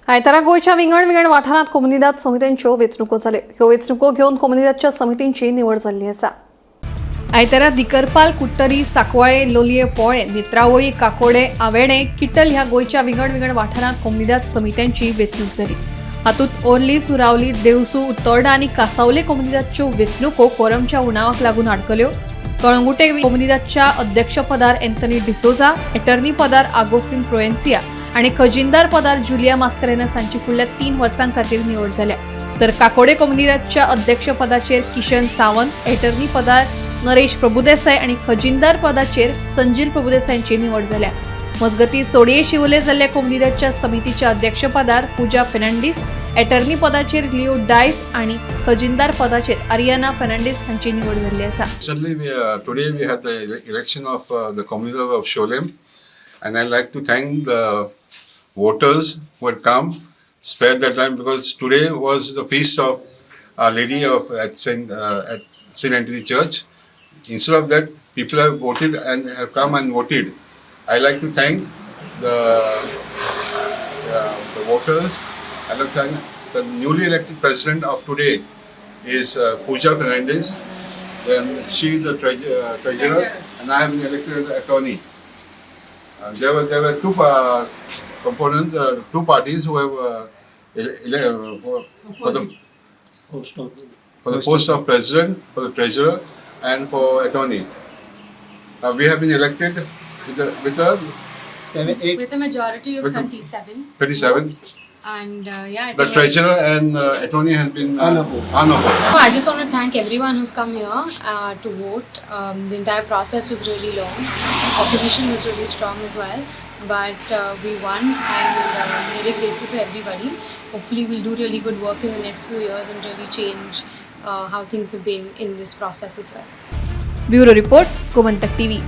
आयतारा गोयच्या विंगड वाठारांत कोमुनिदाद समित्यांच्यो वेंचणुको जाल्यो. ह्यो वेंचणुको घेवन कोमुनिदादच्या समितींची निवड जाल्ली आसा. आयतारा दिकरपाल, कुट्टरी, साकवाळे, लोलये, पोळे, नेत्रावळी, काकोडे, आवेणे, किटल ह्या गोयच्या विंगड वाठारांत कोमुनिदाद समित्यांची वेंचणूक जाली. हातूंत ओर्ली, सुरावली, देवसू, उत्तोर्डा आनी कासावले कोमुनिदादच्यो वेंचणुको कोरमच्या उणावाक लागून आडकल्यो. कळंगुटे कोमुनिदादच्या अध्यक्षपदार एंथनी डिसोजा, एटर्नी पदार आगोस्तीन प्रोएन्सिया आणि खजिनदार पदार जुलिया मास्कारेनस हांची फुडल्या 3 वर्सां खातीर निवड जाल्या. तर काकोडे कोमुनिदादच्या अध्यक्षपदाचेर किशन सावंत, एटर्नी पदार नरेश प्रभुदेसाय आणि खजिनदार पदाचेर संजील प्रभुदेसायांची निवड जाल्या. मजगती सोडये शिवले जाल्ल्या कोमुनिदादच्या समितीच्या अध्यक्षपदार पूजा फेर्नांडीस, एटर्नी पदाचेर लिओ डायस आणि खजिनदार पदाचेर आरियाना फेर्नांडीस हांची निवड जाल्ली आसा. Today we had the election of the Communidade of Sholem, and I'd like to thank the voters who had come, spared their time, because today was the feast of Our Lady at Saint Anthony Church. Instead of that, people have voted and have come and voted. I'd like to thank the voters. I'd like to thank the newly elected president of today is Pooja Fernandez. Then she is the treasurer, and I have been elected as attorney. There were two components, two parties who have for the post of president, for the treasurer, and for attorney. We have been elected with a majority of 37. 37. And I The think treasurer and attorney has been unopposed. So I just want to thank everyone who's come here to vote. The entire process was really long. Opposition was really strong as well, but we won, and I'm really grateful to everybody. Hopefully we'll do really good work in the next few years and really change how things have been in this process as well. Bureau report, Gomantak TV.